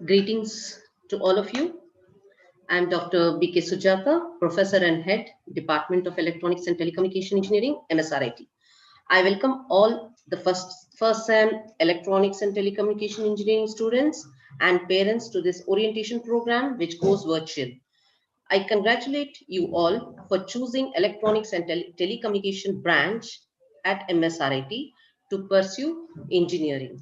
Greetings to all of you. I'm Dr. B.K. Sujata, Professor and Head, Department of Electronics and Telecommunication Engineering, MSRIT. I welcome all the first SEM Electronics and Telecommunication Engineering students and parents to this orientation program which goes virtual. I congratulate you all for choosing Electronics and Telecommunication branch at MSRIT to pursue engineering.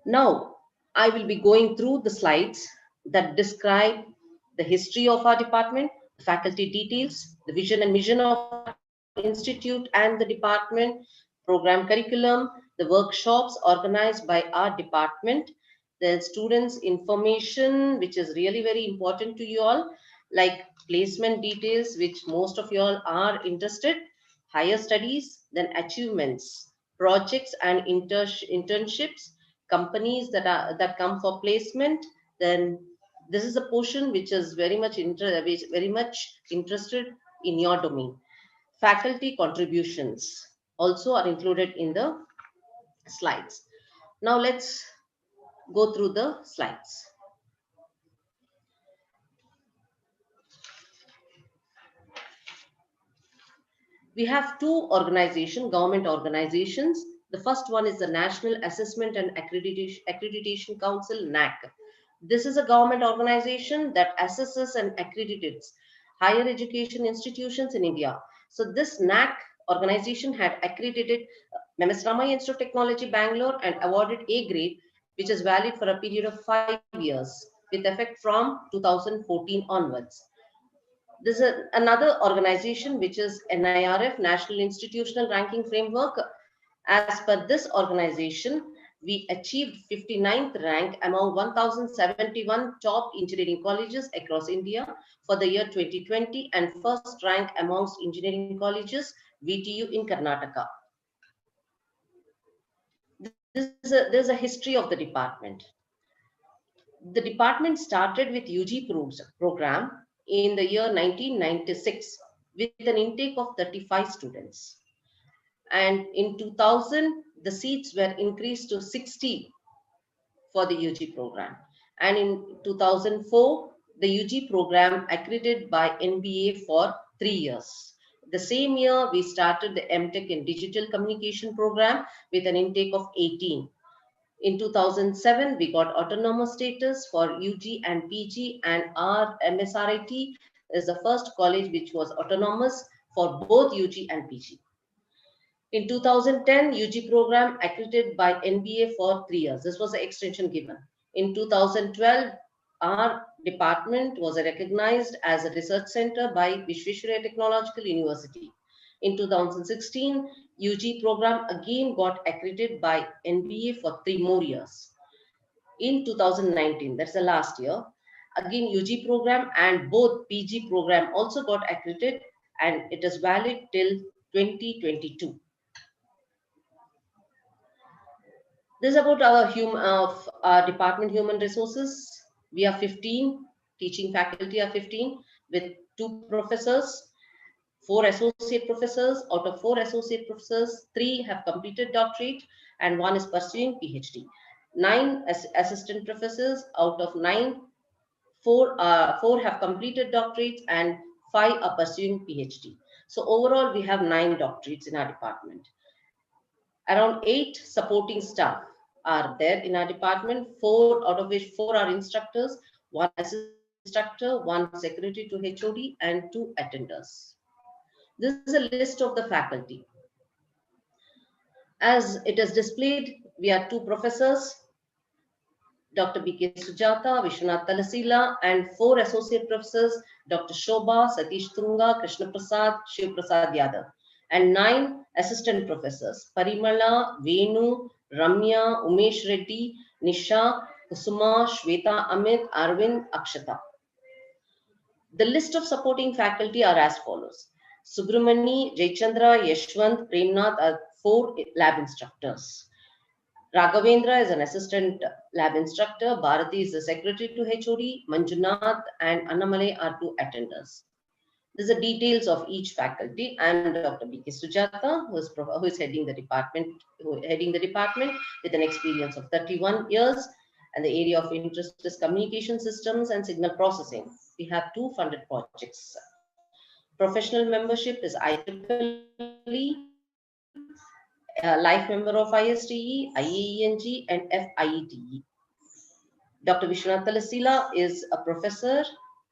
Now, I will be going through the slides that describe the history of our department, the faculty details, the vision and mission of our institute and the department, program curriculum, the workshops organized by our department, the students' information, which is really very important to you all, like placement details, which most of you all are interested, higher studies, then achievements, projects and internships, companies that come for placement. Then this is a portion which is very much interested in your domain. Faculty contributions also are included in the slides. Now let's go through the slides. We have two government organizations. The first one is the National Assessment and Accreditation Council, NAC. This is a government organization that assesses and accreditates higher education institutions in India. So this NAC organization had accredited MS Ramaiah Institute of Technology, Bangalore, and awarded A grade, which is valid for a period of 5 years with effect from 2014 onwards. There's another organization which is NIRF, National Institutional Ranking Framework. As per this organization, we achieved 59th rank among 1071 top engineering colleges across India for the year 2020 and first rank amongst engineering colleges VTU in Karnataka. There's a history of the department. The department started with UG program in the year 1996 with an intake of 35 students. And in 2000, the seats were increased to 60 for the UG program. And in 2004, the UG program accredited by NBA for 3 years. The same year, we started the MTech in Digital Communication program with an intake of 18. In 2007, we got autonomous status for UG and PG, and our MSRIT is the first college which was autonomous for both UG and PG. In 2010, UG program accredited by NBA for 3 years. This was the extension given. In 2012, our department was recognized as a research center by Visvesvaraya Technological University. In 2016, UG program again got accredited by NBA for 3 more years. In 2019, that's the last year, again UG program and both PG program also got accredited, and it is valid till 2022. This is about our department human resources. We are 15, teaching faculty are 15 with 2 professors, 4 associate professors. Out of 4 associate professors, 3 have completed doctorate and 1 is pursuing PhD. 9 assistant professors. Out of 9, 4 have completed doctorates and 5 are pursuing PhD. So overall, we have 9 doctorates in our department. Around 8 supporting staff are there in our department, 4 out of which 4 are instructors, 1 assistant instructor, 1 secretary to HOD, and 2 attenders. This is a list of the faculty. As it is displayed, we are 2 professors, Dr. B.K. Sujata, Vishwanath Talasila, and 4 associate professors, Dr. Shobha, Satish Tunga, Krishna Prasad, Shiv Prasad Yadav, and 9 assistant professors, Parimala, Venu, Ramya, Umesh Reddy, Nisha, Kusuma, Shweta Amit, Arvind, Akshata. The list of supporting faculty are as follows. Subramani, Jaychandra, Yashwant, Premnath are 4 lab instructors. Raghavendra is an assistant lab instructor. Bharati is the secretary to HOD. Manjunath and Annamalai are 2 attenders. These are details of each faculty. I am Dr. B.K. Sujata, who is heading the department with an experience of 31 years. and the area of interest is communication systems and signal processing. We have 2 funded projects. Professional membership is IEEE, life member of ISTE, IAENG, and FIETE. Dr. Vishwanath Talasila is a professor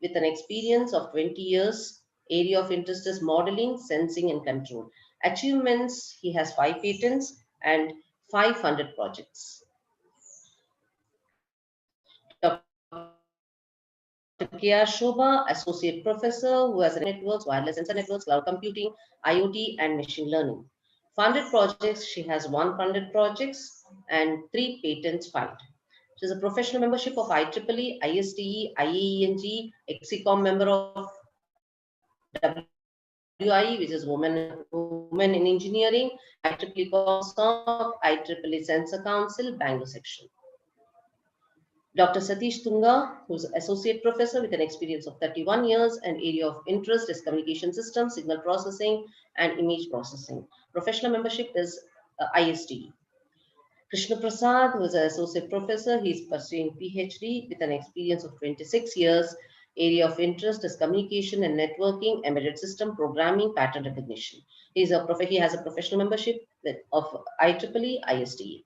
with an experience of 20 years. Area of interest is modeling, sensing, and control. Achievements, he has 5 patents and 500 projects. Dr. K.R. Shobha, Associate Professor, who has networks, wireless sensor networks, cloud computing, IoT, and machine learning. Funded projects, she has 1 funded projects and 3 patents filed. She is a professional membership of IEEE, ISTE, IAENG, Exicom member of WI, which is Women in Engineering, IEEE COSOC, IEEE Sensor Council, Bangalore section. Dr. Satish Tunga, who is Associate Professor with an experience of 31 years and area of interest is communication systems, signal processing, and image processing. Professional membership is ISTE. Krishna Prasad, who is an associate professor, he is pursuing PhD with an experience of 26 years. Area of interest is communication and networking, embedded system, programming, pattern recognition. He has a professional membership of IEEE, ISTE.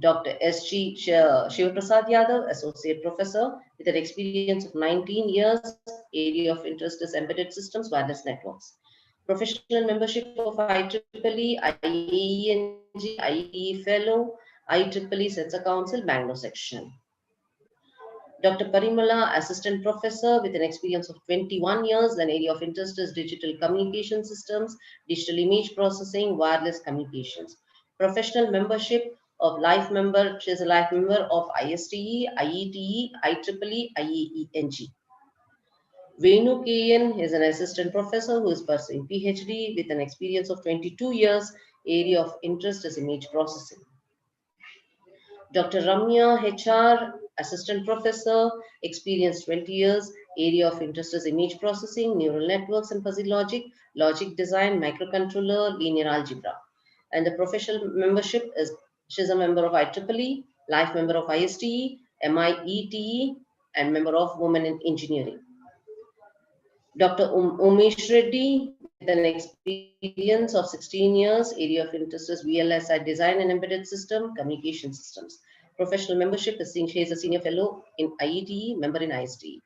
Dr. S.G. Shivaprasad Yadav, associate professor with an experience of 19 years. Area of interest is embedded systems, wireless networks. Professional membership of IEEE, IAENG, IETE Fellow, IEEE Sensor Council, Bangalore section. Dr. Parimala, Assistant Professor with an experience of 21 years. An area of interest is digital communication systems, digital image processing, wireless communications. Professional membership of life member, she is a life member of ISTE, IETE, IEEE, IAENG. Venu KN is an assistant professor who is pursuing PhD with an experience of 22 years. Area of interest is image processing. Dr. Ramya HR, assistant professor, experience 20 years. Area of interest is image processing, neural networks and fuzzy logic, logic design, microcontroller, linear algebra. And the professional membership is, she's a member of IEEE, life member of ISTE, MIETE, and member of Women in Engineering. Dr. Umesh Reddy, with an experience of 16 years, area of interest is VLSI design and embedded system, communication systems. Professional membership is she is a senior fellow in IETE, member in ISTE.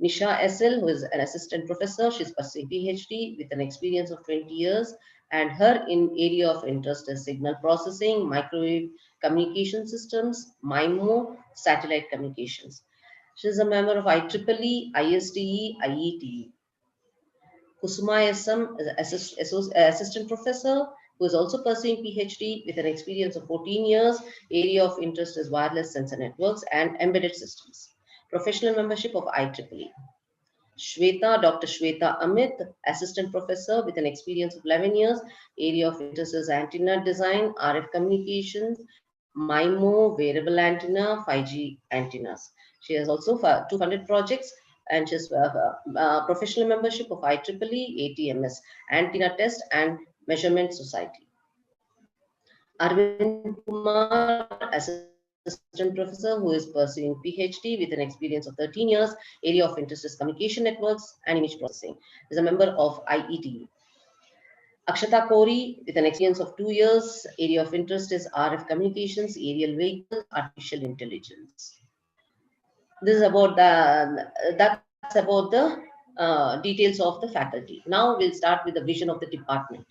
Nisha SL, who is an assistant professor, she's pursuing PhD with an experience of 20 years, and her area of interest is signal processing, microwave communication systems, MIMO, satellite communications. She is a member of IEEE, ISTE, IETE. Kusuma SM is assistant professor who is also pursuing PhD with an experience of 14 years. Area of interest is wireless sensor networks and embedded systems. Professional membership of IEEE. Shweta, Dr. Shweta Amit, assistant professor with an experience of 11 years. Area of interest is antenna design, RF communications, MIMO, wearable antenna, 5G antennas. She has also 200 projects and she's professional membership of IEEE, ATMS, Antenna Test and Measurement Society. Arvind Kumar, assistant professor who is pursuing PhD with an experience of 13 years. Area of interest is communication networks and image processing. Is a member of IETE. Akshata Kori, with an experience of 2 years, area of interest is RF communications, aerial vehicles, artificial intelligence. This is about that's about the details of the faculty. Now we'll start with the vision of the department.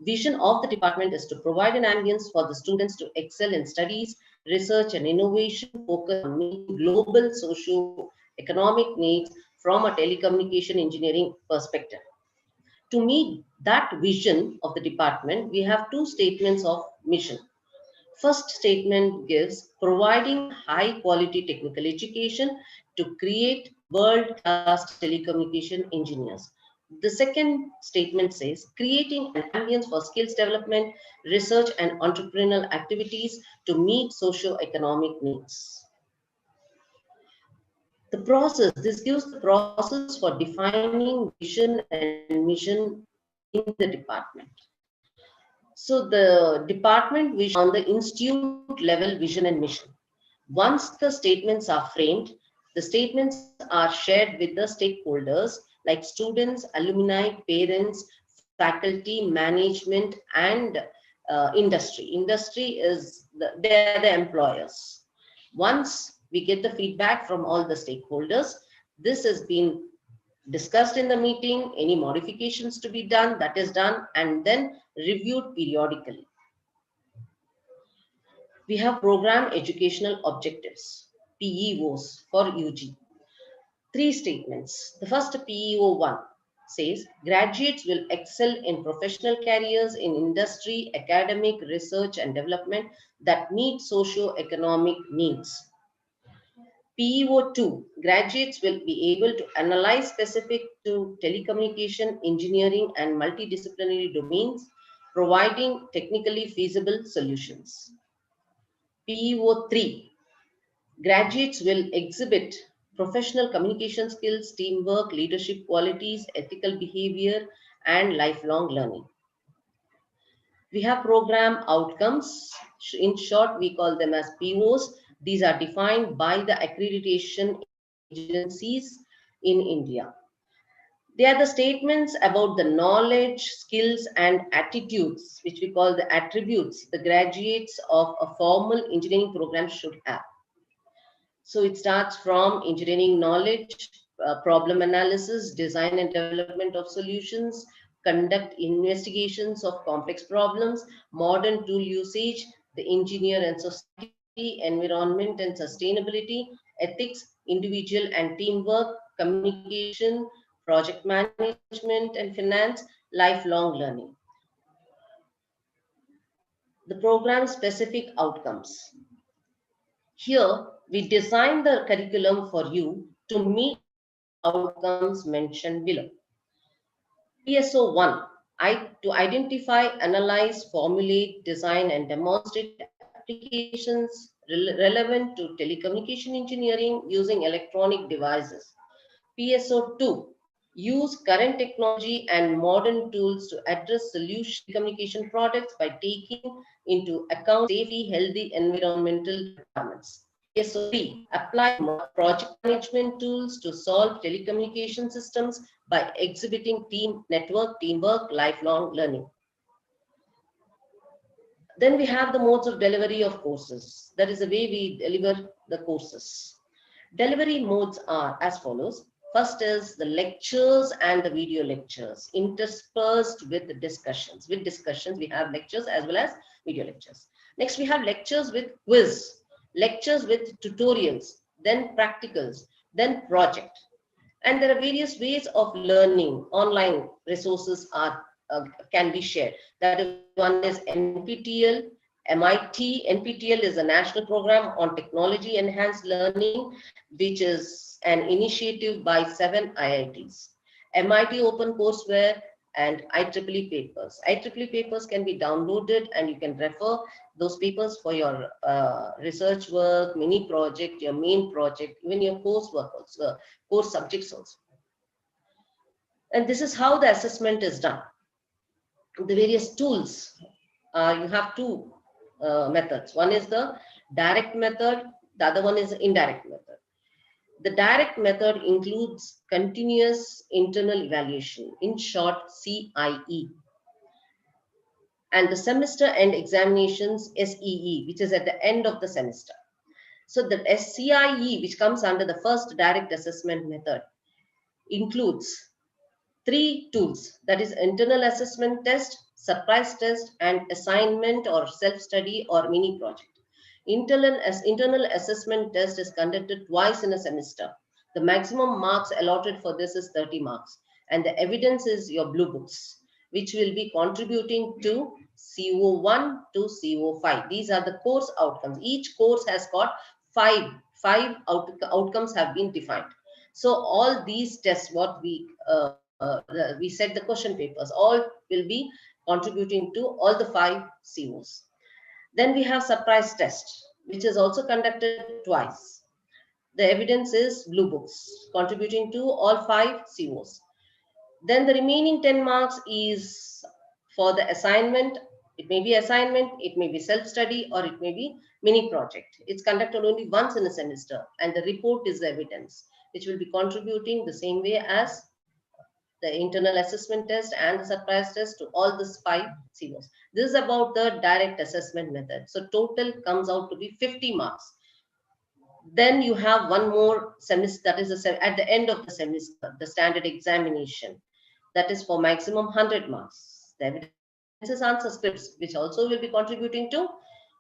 Vision of the department is to provide an ambience for the students to excel in studies, research and innovation, focus on meeting global socio-economic needs from a telecommunication engineering perspective. To meet that vision of the department, we have 2 statements of mission. First statement gives providing high quality technical education to create world-class telecommunication engineers. The second statement says creating an ambience for skills development, research and entrepreneurial activities to meet socio-economic needs. The process, this gives the process for defining vision and mission in the department. So the department vision on the institute level vision and mission. Once the statements are framed, the statements are shared with the stakeholders like students, alumni, parents, faculty, management, and industry. Industry is they are the employers. Once we get the feedback from all the stakeholders, this has been discussed in the meeting, any modifications to be done, that is done, and then reviewed periodically. We have program educational objectives, PEOs for UG. Three statements. The first PEO 1 says graduates will excel in professional careers in industry, academic, research, and development that meet socio-economic needs. PEO 2 graduates will be able to analyze specific to telecommunication, engineering, and multidisciplinary domains, providing technically feasible solutions. PEO 3 graduates will exhibit professional communication skills, teamwork, leadership qualities, ethical behavior, and lifelong learning. We have program outcomes. In short, we call them as POs. These are defined by the accreditation agencies in India. They are the statements about the knowledge, skills, and attitudes, which we call the attributes the graduates of a formal engineering program should have. So it starts from engineering knowledge, problem analysis, design and development of solutions, conduct investigations of complex problems, modern tool usage, the engineer and society, environment and sustainability, ethics, individual and teamwork, communication, project management and finance, lifelong learning. The program specific outcomes. Here, we design the curriculum for you to meet the outcomes mentioned below. PSO 1, to identify, analyze, formulate, design, and demonstrate applications relevant to telecommunication engineering using electronic devices. PSO 2, use current technology and modern tools to address solution communication products by taking into account safety, healthy environmental requirements. PSO 3, apply project management tools to solve telecommunication systems by exhibiting teamwork, lifelong learning. Then we have the modes of delivery of courses. That is the way we deliver the courses. Delivery modes are as follows. First is the lectures and the video lectures interspersed with the discussions. With discussions, we have lectures as well as video lectures. Next, we have lectures with quiz, lectures with tutorials, then practicals, then project. And there are various ways of learning. Online resources are can be shared. That is, one is NPTEL, MIT. NPTEL is a national program on technology enhanced learning, which is an initiative by 7 IITs. MIT Open Courseware and IEEE papers. IEEE papers can be downloaded and you can refer those papers for your research work, mini project, your main project, even your coursework also, course subjects also. And this is how the assessment is done. The various tools, you have two methods. One is the direct method, the other one is the indirect method. The direct method includes continuous internal evaluation, in short CIE, and the semester end examinations SEE, which is at the end of the semester. So the SCIE, which comes under the first direct assessment method, includes three tools, that is internal assessment test, surprise test, and assignment or self-study or mini project. Internal assessment test is conducted twice in a semester. The maximum marks allotted for this is 30 marks. And the evidence is your blue books, which will be contributing to CO1 to CO5. These are the course outcomes. Each course has got five outcomes have been defined. So all these tests, what we set the question papers, all will be contributing to all the 5 COs. Then we have surprise test, which is also conducted twice. The evidence is blue books, contributing to all 5 COs. Then the remaining 10 marks is for the assignment It may be assignment, it may be self-study, or it may be mini project. It's conducted only once in a semester, and the report is the evidence, which will be contributing the same way as the internal assessment test and the surprise test to all the 5 COs. This is about the direct assessment method. So total comes out to be 50 marks. Then you have one more semester, that is at the end of the semester, the standard examination. That is for maximum 100 marks. The evidences answer scripts, which also will be contributing to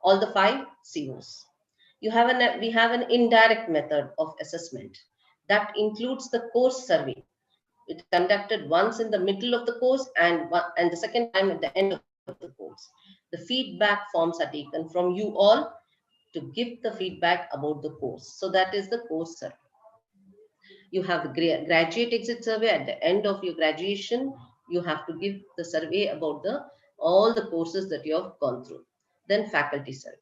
all the 5 COs. We have an indirect method of assessment that includes the course survey. It conducted once in the middle of the course and the second time at the end of the course. The feedback forms are taken from you all to give the feedback about the course. So that is the course survey. You have the graduate exit survey at the end of your graduation. You have to give the survey about all the courses that you have gone through. Then faculty survey.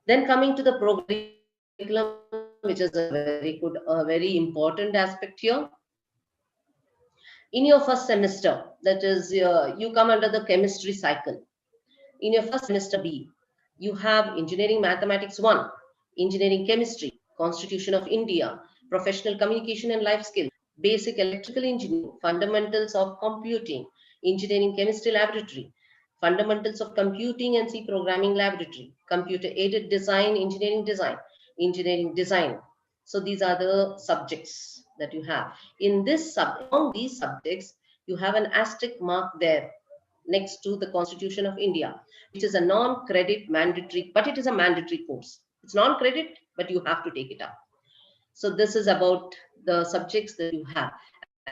Then coming to the curriculum, which is a very important aspect here. In your first semester, that is, you come under the chemistry cycle. In your first semester B, you have Engineering Mathematics 1, Engineering Chemistry, Constitution of India, Professional Communication and Life Skills, Basic Electrical Engineering, Fundamentals of Computing, Engineering Chemistry Laboratory, Fundamentals of Computing and C Programming Laboratory, Computer Aided Design, Engineering Design. So these are the subjects that you have. Among these subjects, you have an asterisk mark there next to the Constitution of India, which is a non-credit mandatory, but it is a mandatory course. It's non-credit, but you have to take it up. So this is about the subjects that you have.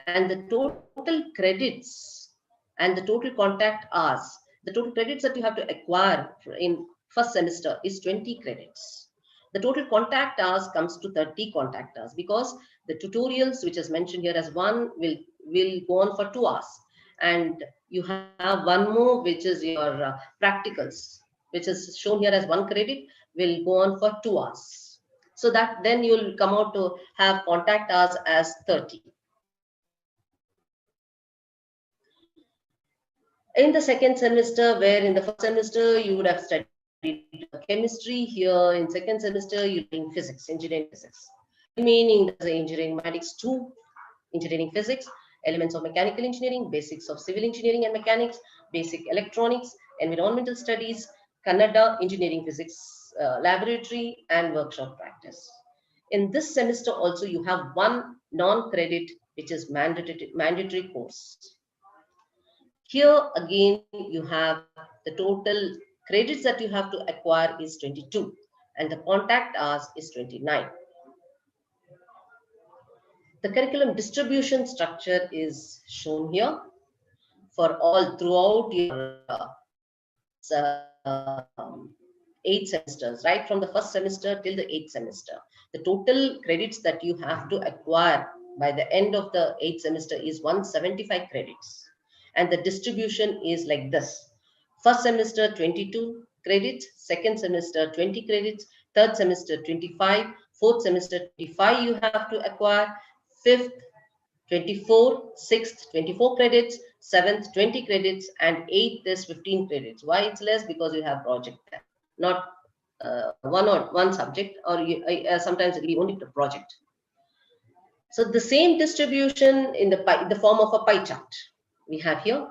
And the total credits and the total contact hours, the total credits that you have to acquire in first semester is 20 credits. The total contact hours comes to 30 contact hours because the tutorials, which is mentioned here as one, will go on for 2 hours. And you have one more, which is your practicals, which is shown here as 1 credit, will go on for 2 hours. So that then you'll come out to have contact hours as 30. In the second semester, where in the first semester you would have studied chemistry, here in second semester you're doing physics, engineering physics. Remaining there's engineering mathematics 2, engineering physics, elements of mechanical engineering, basics of civil engineering and mechanics, basic electronics, environmental studies, Kannada engineering physics laboratory, and workshop practice. In this semester also you have one non-credit, which is mandatory course. Here again you have the total credits that you have to acquire is 22 and the contact hours is 29. The curriculum distribution structure is shown here for all throughout your 8 semesters, right from the first semester till the 8th semester. The total credits that you have to acquire by the end of the 8th semester is 175 credits. And the distribution is like this. First semester 22 credits, second semester 20 credits, third semester 25, fourth semester 25 you have to acquire, fifth 24, sixth 24 credits, seventh 20 credits, and eighth is 15 credits. Why it's less? Because you have project there, not one subject, or sometimes it will be only the project. So the same distribution in the form of a pie chart. We have here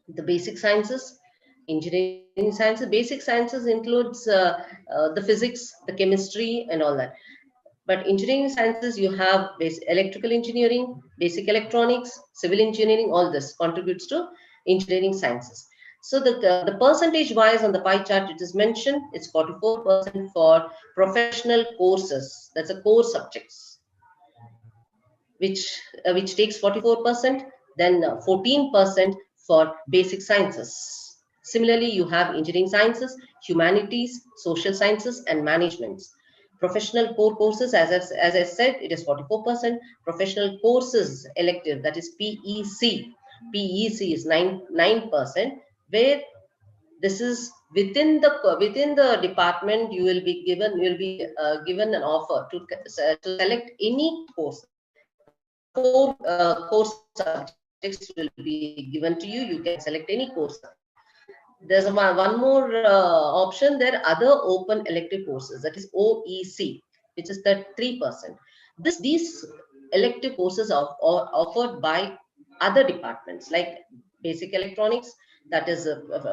the basic sciences, engineering sciences. Basic sciences includes the physics, the chemistry, and all that. But engineering sciences, you have electrical engineering, basic electronics, civil engineering, all this contributes to engineering sciences. So the percentage wise on the pie chart, it is mentioned, it's 44% for professional courses. That's a core subjects, which takes 44%, then 14% for basic sciences. Similarly, you have engineering sciences, humanities, social sciences, and management. Professional core courses, as I said, it is 44%. Professional courses elective, that is PEC. PEC is 9%, where this is within the department. You will be given an offer to select any course. 4 course subjects will be given to you. You can select any course. There's one more option there, other open elective courses, that is OEC, which is the 3%. These elective courses are offered by other departments like basic electronics, that is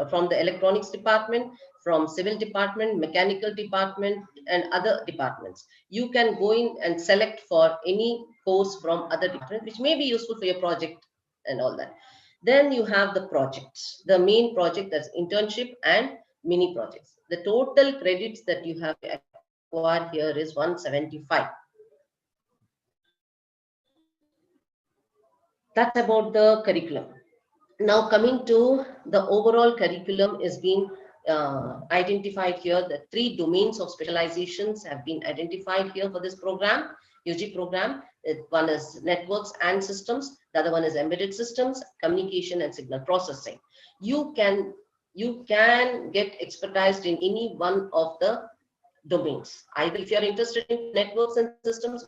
from the electronics department, from civil department, mechanical department, and other departments. You can go in and select for any course from other departments, which may be useful for your project and all that. Then you have the projects, the main project, that's internship and mini projects. The total credits that you have to acquire here is 175. That's about the curriculum. Now coming to the overall curriculum is being identified here. The three domains of specializations have been identified here for this program, UG program. One is networks and systems. The other one is embedded systems, communication and signal processing. You can get expertised in any one of the domains. Either if you are interested in networks and systems,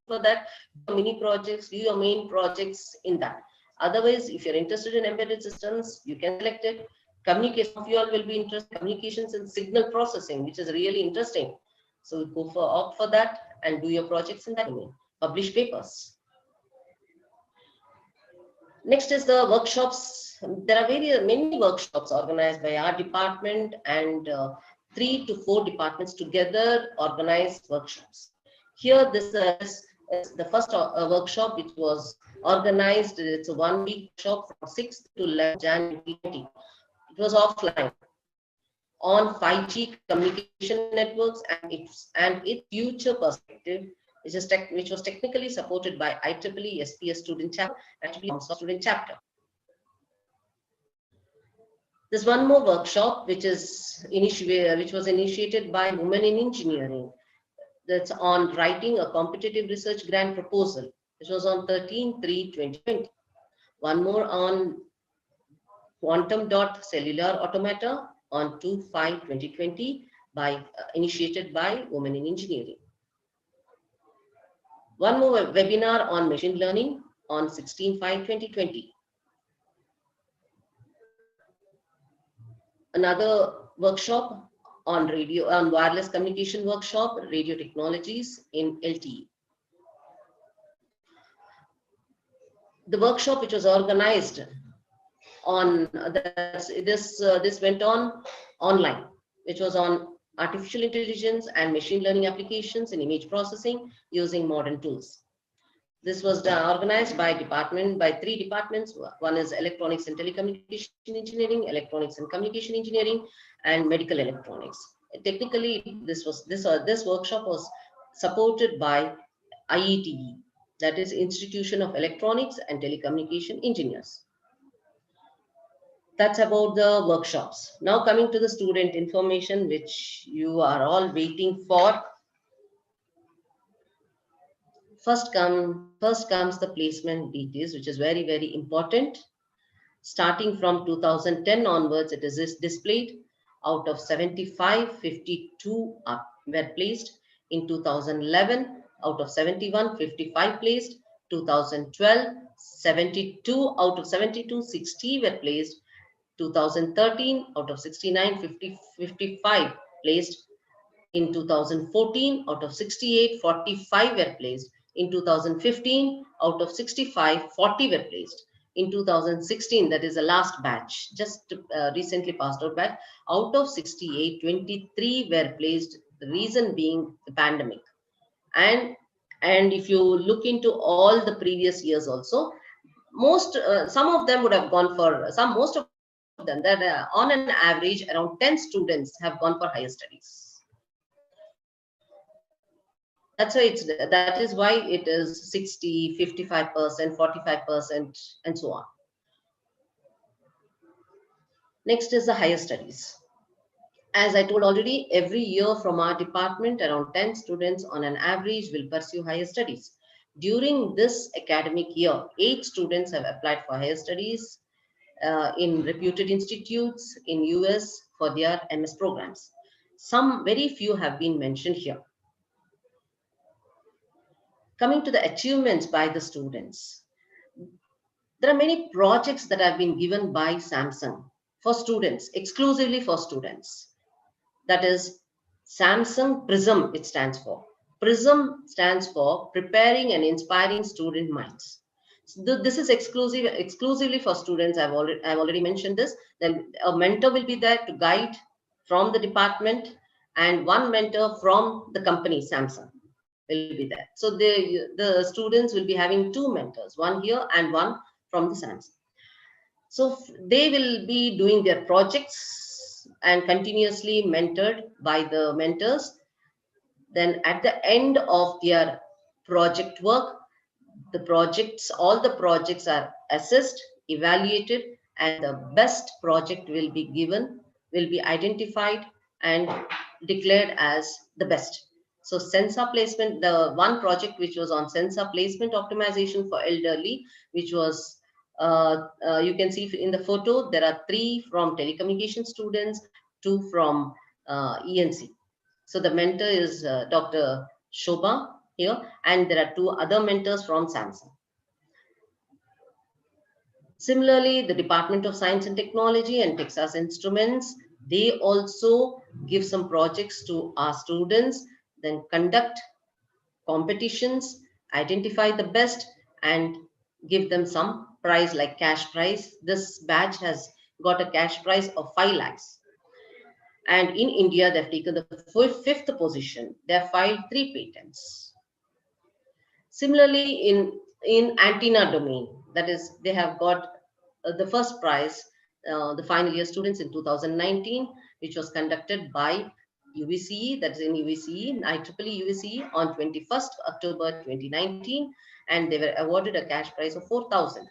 for that, do mini projects, do your main projects in that. Otherwise, if you're interested in embedded systems, you can select it. Communication, some of you all will be interested in communications and signal processing, which is really interesting. So go for opt for that and do your projects in that domain. Publish papers. Next is the workshops. There are many workshops organized by our department, and 3 to 4 departments together organize workshops. Here, this is the first workshop which was organized. It's a 1-week workshop from 6th to 11th January 2020. It was offline on 5G communication networks and its future perspective, which was technically supported by IEEE SPS student chapter and IEEE student chapter. There's one more workshop which was initiated by Women in Engineering. That's on writing a competitive research grant proposal. This was on 13/3/2020. One more on quantum dot cellular automata on 2/5/2020 initiated by Women in Engineering. One more webinar on machine learning on 16/5/2020. Another workshop on wireless communication workshop, radio technologies in LTE. The workshop which was organized on this went on online, which was on artificial intelligence and machine learning applications in image processing using modern tools. This was organized by 3 departments. One is electronics and telecommunication engineering, electronics and communication engineering, and medical electronics. Technically, this workshop was supported by IETE, that is Institution of Electronics and Telecommunication Engineers. That's about the workshops. Now coming to the student information, which you are all waiting for. First comes the placement details, which is very, very important. Starting from 2010 onwards, it is displayed. Out of 75, 52 were placed. In 2011, out of 71, 55 placed. 2012, 72 out of 72, 60 were placed. 2013, out of 69, 55 placed. In 2014, out of 68, 45 were placed. In 2015, out of 65, 40 were placed. In 2016, that is the last batch, just recently passed out of 68, 23 were placed. The reason being the pandemic. And if you look into all the previous years also, some of them would have gone for most of them, that on an average around 10 students have gone for higher studies. That is why it is 60, 55%, 45%, and so on. Next is the higher studies. As I told already, every year from our department, around 10 students on an average will pursue higher studies. During this academic year, 8 students have applied for higher studies in reputed institutes in US for their MS programs. Some very few have been mentioned here. Coming to the achievements by the students, there are many projects that have been given by Samsung. for students, exclusively for students. That is Samsung Prism, it stands for. Prism stands for Preparing and Inspiring Student Minds. So this is exclusively for students. I've already mentioned this. Then a mentor will be there to guide from the department, and one mentor from the company Samsung will be there. So the students will be having two mentors, one here and one from the Samsung. So they will be doing their projects and continuously mentored by the mentors. Then at the end of their project work, all the projects are assessed, evaluated, and the best project will be identified and declared as the best. So sensor placement, the one project which was on sensor placement optimization for elderly, which was you can see in the photo, there are three from telecommunication students, two from ENC. So the mentor is Dr. Shobha here, and there are two other mentors from Samsung. Similarly, the Department of Science and Technology and Texas Instruments, they also give some projects to our students, then conduct competitions, identify the best, and give them some prize like cash prize. This batch has got a cash prize of 5 lakhs. And in India, they've taken the fifth position. They've filed 3 patents. Similarly, in antenna domain, that is, they have got the first prize, the final year students in 2019, which was conducted by UVCE, that is in UVCE, IEEE UVCE on 21st October 2019, and they were awarded a cash prize of 4,000.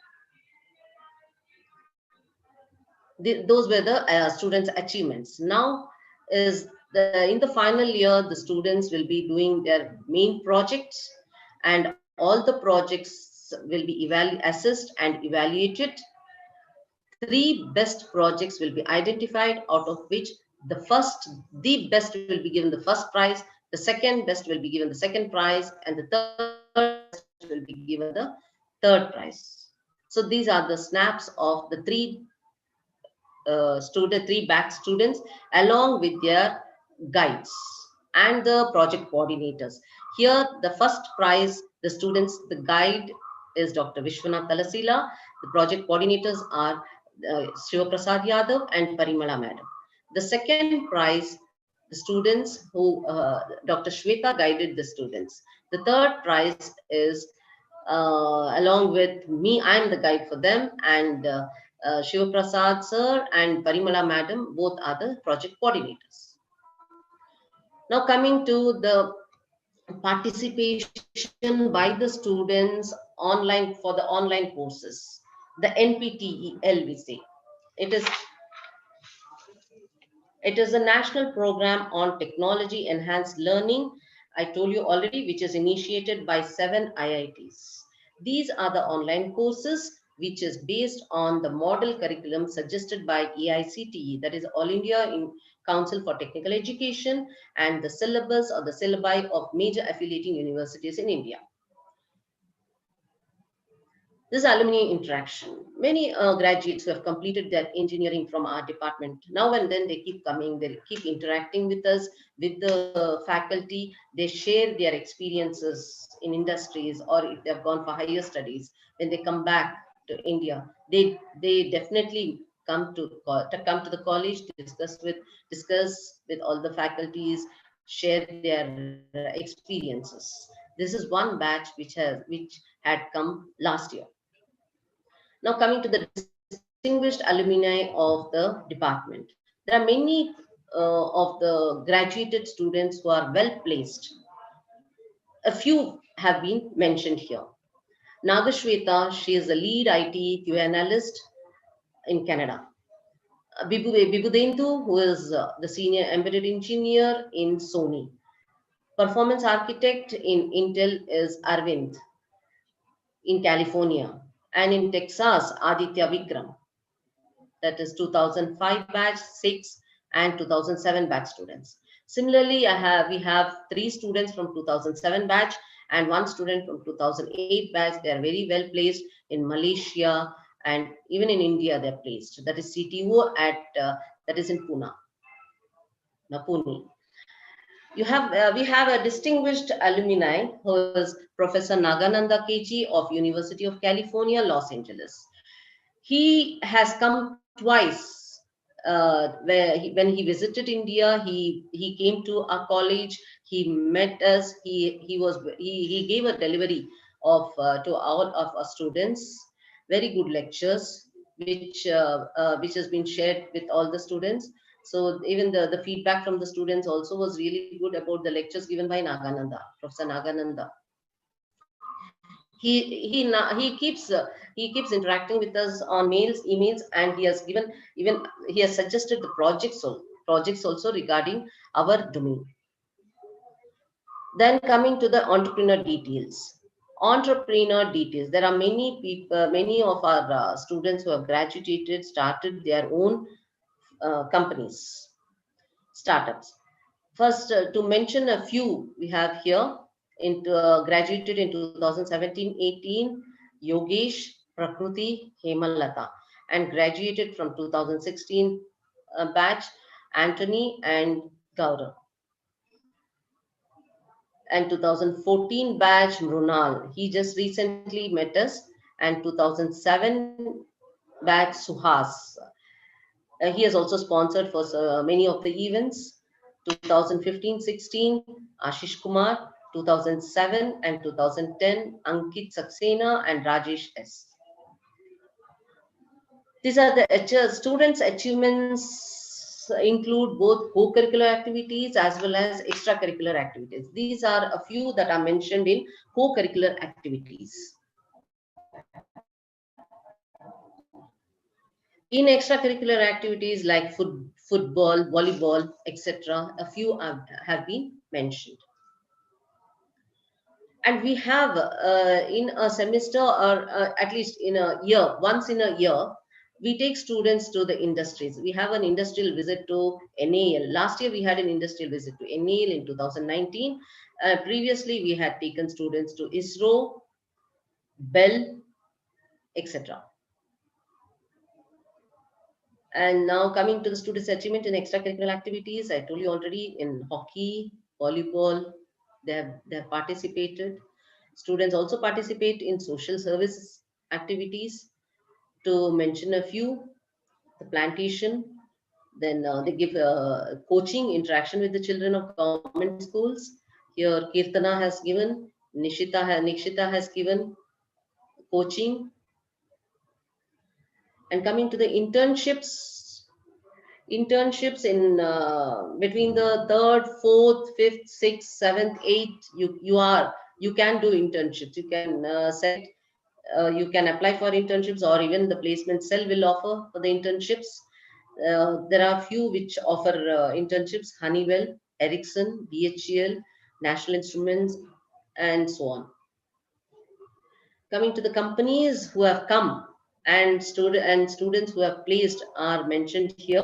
Those were the students' achievements. Now is in the final year, the students will be doing their main projects, and all the projects will be assessed and evaluated. 3 best projects will be identified, out of which the best will be given the first prize, the second best will be given the second prize, and the third best will be given the third prize. So these are the snaps of the three back students along with their guides and the project coordinators. Here, the first prize, the guide is Dr. Vishwanath Talasila. The project coordinators are Shiva Prasad Yadav and Parimala Madam. The second prize, the students who Dr. Shweta guided the students. The third prize is along with me, I'm the guide for them, and Shiva Prasad sir and Parimala Madam, both are the project coordinators. Now coming to the participation by the students online for the online courses, the NPTEL we say. It is a national program on technology enhanced learning, I told you already, which is initiated by 7 IITs. These are the online courses which is based on the model curriculum suggested by AICTE, that is All India Council for Technical Education, and the syllabus or the syllabi of major affiliating universities in India. This alumni interaction. Many graduates who have completed their engineering from our department, now and then they keep coming, they keep interacting with us, with the faculty. They share their experiences in industries, or if they have gone for higher studies, when they come back to India, they definitely come to the college, discuss with all the faculties, share their experiences. This is one batch which had come last year. Now coming to the distinguished alumni of the department. There are many of the graduated students who are well placed. A few have been mentioned here. Nagashweta, she is the lead IT QA analyst in Canada. Bibudendu, who is the senior embedded engineer in Sony. Performance architect in Intel is Arvind in California. And in Texas, Aditya Vikram. That is 2005 batch, 6 and 2007 batch students. Similarly, we have 3 students from 2007 batch and 1 student from 2008 batch. They are very well placed in Malaysia and even in India they're placed. That is CTO at that is in Pune. We have a distinguished alumni who is Professor Nagananda KG of University of California, Los Angeles. He has come twice. When he visited India, he came to our college. He met us. He gave a delivery of to all of our students. Very good lectures, which has been shared with all the students. So even the feedback from the students also was really good about the lectures given by Nagananda, Professor Nagananda. He keeps interacting with us on mails, emails, and he has suggested the projects also regarding our domain. Then coming to the entrepreneur details. Entrepreneur details. There are many people, many of our students who have graduated, started their own companies, startups. First, to mention a few, we have here graduated in 2017-18, Yogesh, Prakruti, Hemalata, and graduated from 2016 batch, Anthony and Gaurav. And 2014 batch, Mrunal. He just recently met us. And 2007 batch, Suhas. He has also sponsored for many of the events. 2015-16, Ashish Kumar. 2007 and 2010, Ankit Saxena and Rajesh S. These are the students' achievements include both co-curricular activities as well as extracurricular activities. These are a few that are mentioned in co-curricular activities. In extracurricular activities like football, volleyball, etc., a few have been mentioned. And we have in a semester, or at least in a year, once in a year, we take students to the industries. We have an industrial visit to NAL. Last year we had an industrial visit to NAL in 2019. Previously we had taken students to ISRO, Bell, etc. And now coming to the students' achievement in extracurricular activities, I told you already, in hockey, volleyball, they have participated. Students also participate in social service activities. To mention a few, the plantation, then they give coaching, interaction with the children of government schools. Here, Kirtana has given, Nikshita has given coaching. And coming to the internships in between the third, fourth, fifth, sixth, seventh, eighth, you can do internships. You can you can apply for internships, or even the placement cell will offer for the internships. There are few which offer internships: Honeywell, Ericsson, BHEL, National Instruments, and so on. Coming to the companies who have come and students who have placed are mentioned here: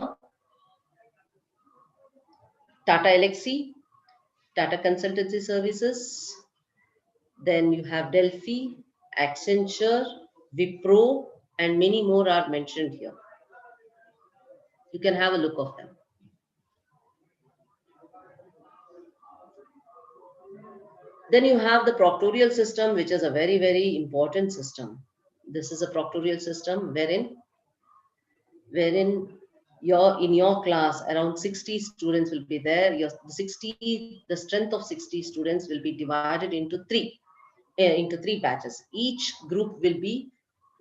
Tata Elxsi, Tata Consultancy Services, then you have Delphi, Accenture, Wipro, and many more are mentioned here. You can have a look of them. Then you have the proctorial system, which is a very, very important system. This is a proctorial system wherein in your class around 60 students will be there. The strength of 60 students will be divided into three batches. Each group will be,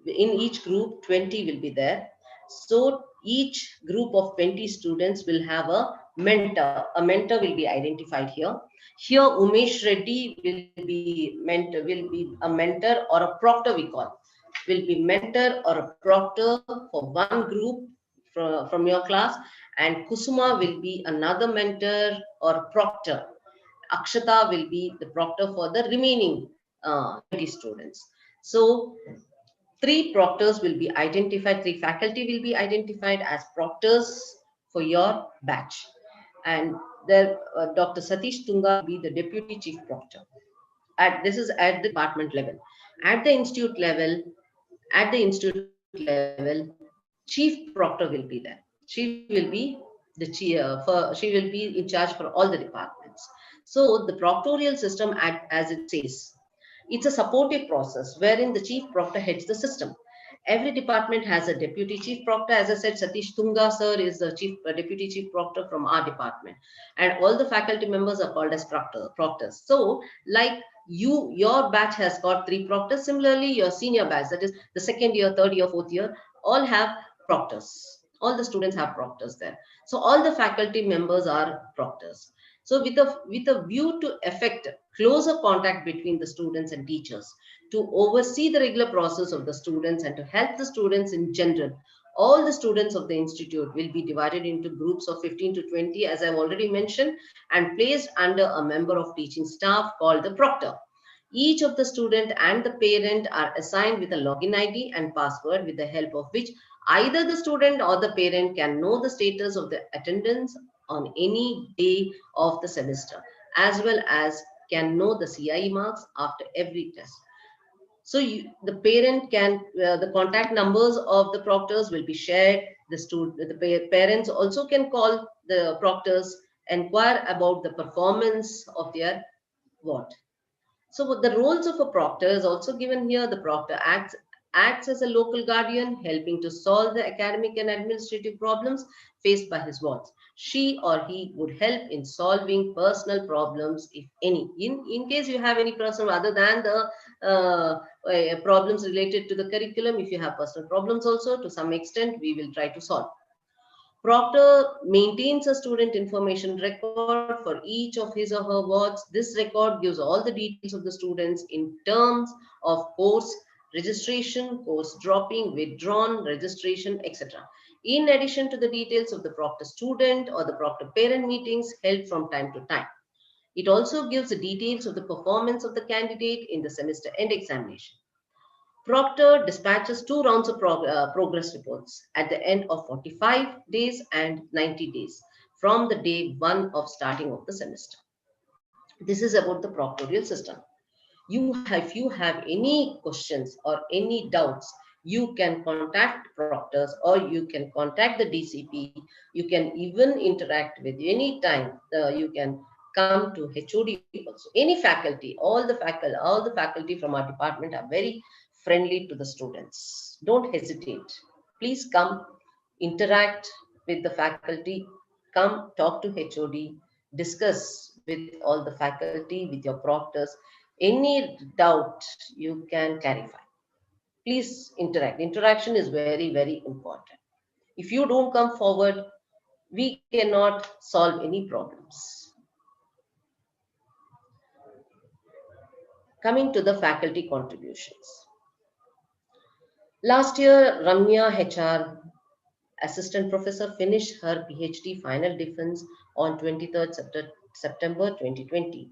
in each group 20 will be there. So each group of 20 students will have a mentor. A mentor will be identified here. Here Umesh Reddy will be a mentor or a proctor, we call. Will be mentor or a proctor for one group from your class, and Kusuma will be another mentor or proctor. Akshata will be the proctor for the remaining 20 students. So three proctors will be identified, three faculty will be identified as proctors for your batch. And there, Dr. Satish Tunga will be the deputy chief proctor. This is at the department level. At the institute level, level, chief proctor will be there. She will be the she will be in charge for all the departments. So the proctorial system, as it says, it's a supportive process wherein the chief proctor heads the system. Every department has a deputy chief proctor. As I said, Satish Tunga sir is the deputy chief proctor from our department, and all the faculty members are called as proctors. So, like your batch has got three proctors. Similarly, your senior batch, that is the second year, third year, fourth year, all have proctors. All the students have proctors there. So all the faculty members are proctors. So with a view to effect closer contact between the students and teachers, to oversee the regular process of the students and to help the students in general, all the students of the institute will be divided into groups of 15 to 20, as I've already mentioned, and placed under a member of teaching staff called the proctor. Each of the student and the parent are assigned with a login ID and password, with the help of which either the student or the parent can know the status of the attendance on any day of the semester, as well as can know the CIE marks after every test. So the parent can, the contact numbers of the proctors will be shared. The parents also can call the proctors, inquire about the performance of their what. So the roles of a proctor is also given here. The proctor acts as a local guardian, helping to solve the academic and administrative problems faced by his wards. She or he would help in solving personal problems, if any. In case you have any personal, other than the problems related to the curriculum, if you have personal problems also, to some extent, we will try to solve. Proctor maintains a student information record for each of his or her wards. This record gives all the details of the students in terms of course registration, course dropping, withdrawn, registration, etc. In addition to the details of the proctor student or the proctor parent meetings held from time to time. It also gives the details of the performance of the candidate in the semester end examination. Proctor dispatches two rounds of progress reports at the end of 45 days and 90 days from the day one of starting of the semester. This is about the proctorial system. If you have any questions or any doubts, you can contact proctors or you can contact the DCP. You can even interact with any time. You can come to HOD also. Any faculty, all the faculty from our department are very friendly to the students. Don't hesitate. Please come, interact with the faculty. Come talk to HOD, discuss with all the faculty, with your proctors. Any doubt you can clarify. Please interact. Interaction is very, very important. If you don't come forward, we cannot solve any problems. Coming to the faculty contributions. Last year, Ramya HR, assistant professor, finished her PhD final defense on 23rd September 2020.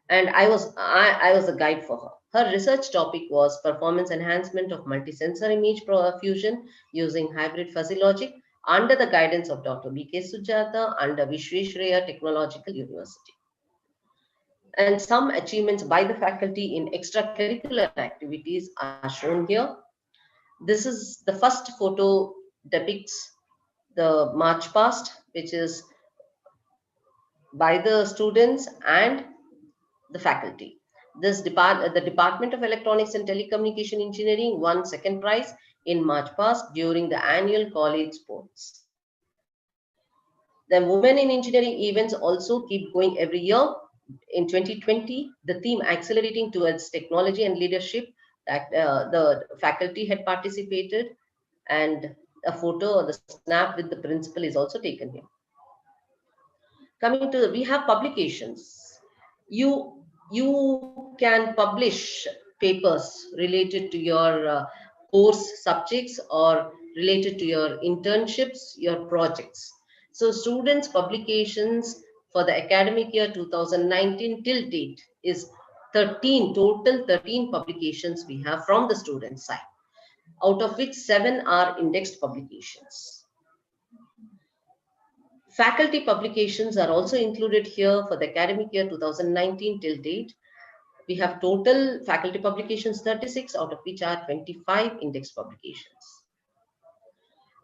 And I was a guide for her. Her research topic was performance enhancement of multi-sensor image fusion using hybrid fuzzy logic under the guidance of Dr. B.K. Sujata under Visvesvaraya Technological University. And some achievements by the faculty in extracurricular activities are shown here. This is the first photo depicts the march past, which is by the students and the faculty. The Department of Electronics and Telecommunication Engineering won second prize in March past during the annual college sports. The Women in Engineering events also keep going every year. In 2020, the theme Accelerating Towards Technology and Leadership, that the faculty had participated, and a photo or the snap with the principal is also taken here. Coming to, we have publications. You can publish papers related to your course subjects or related to your internships, your projects. So students' publications for the academic year 2019 till date is 13 publications we have from the student side, out of which 7 are indexed publications. Faculty publications are also included here for the academic year 2019 till date. We have total faculty publications 36, out of which are 25 index publications.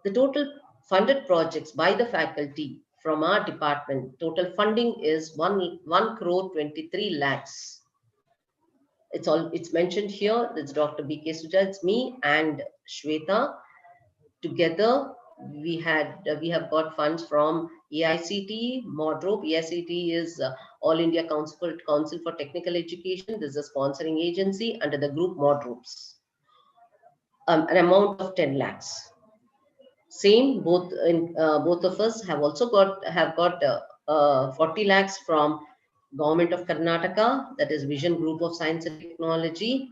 The total funded projects by the faculty from our department, total funding is 1 crore 23 lakhs. It's mentioned here. It's Dr. B.K. Suja, it's me and Shweta. Together, we have got funds from AICT, MODROP. AICT is All India Council for Technical Education. This is a sponsoring agency under the group MODROPs. An amount of 10 lakhs. Same, both of us have also got 40 lakhs from Government of Karnataka, that is Vision Group of Science and Technology,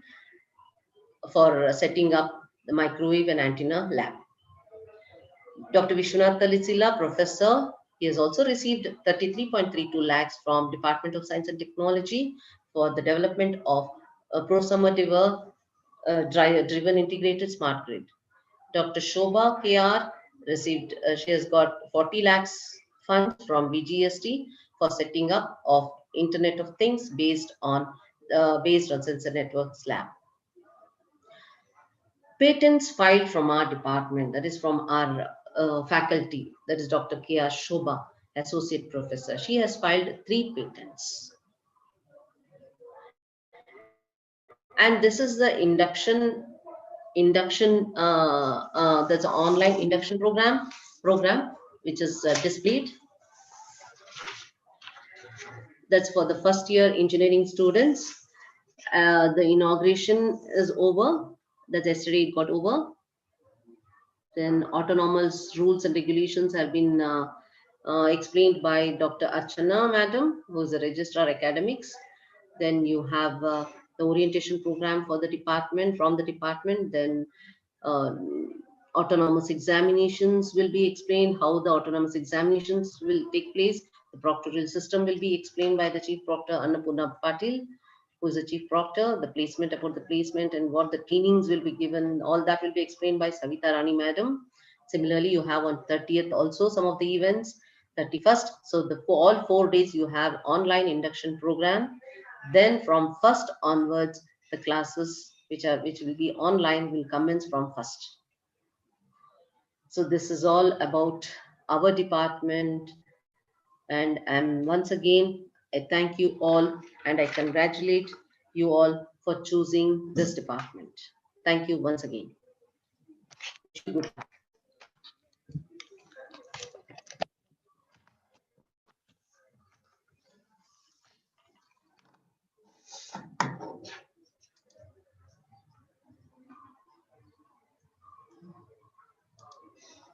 for setting up the microwave and antenna lab. Dr. Vishwanath Talisila, professor, he has also received 33.32 lakhs from Department of Science and Technology for the development of a prosummative driven integrated smart grid. Dr. Shobha KR received, she has got 40 lakhs funds from VGST for setting up of Internet of Things based on Sensor Networks Lab. Patents filed from our department, that is from our faculty, that is Dr. K.R. Shobha, Associate Professor. She has filed 3 patents. And this is the there's an online induction program which is displayed. That's for the first year engineering students. The inauguration is over. That's yesterday it got over. Then autonomous rules and regulations have been explained by Dr. Archana Madam, who is a registrar academics. Then you have the orientation program for the department, from the department. Then autonomous examinations will be explained, how the autonomous examinations will take place. The proctoral system will be explained by the Chief Proctor Annapurna Patil, who is the Chief Proctor. The placement, about the placement and what the trainings will be given, all that will be explained by Savita Rani Madam. Similarly, you have on 30th also some of the events, 31st. So all 4 days you have online induction program. Then from 1st onwards, the classes which will be online will commence from 1st. So this is all about our department. And once again, I thank you all and I congratulate you all for choosing this department. Thank you once again. Wish you good luck.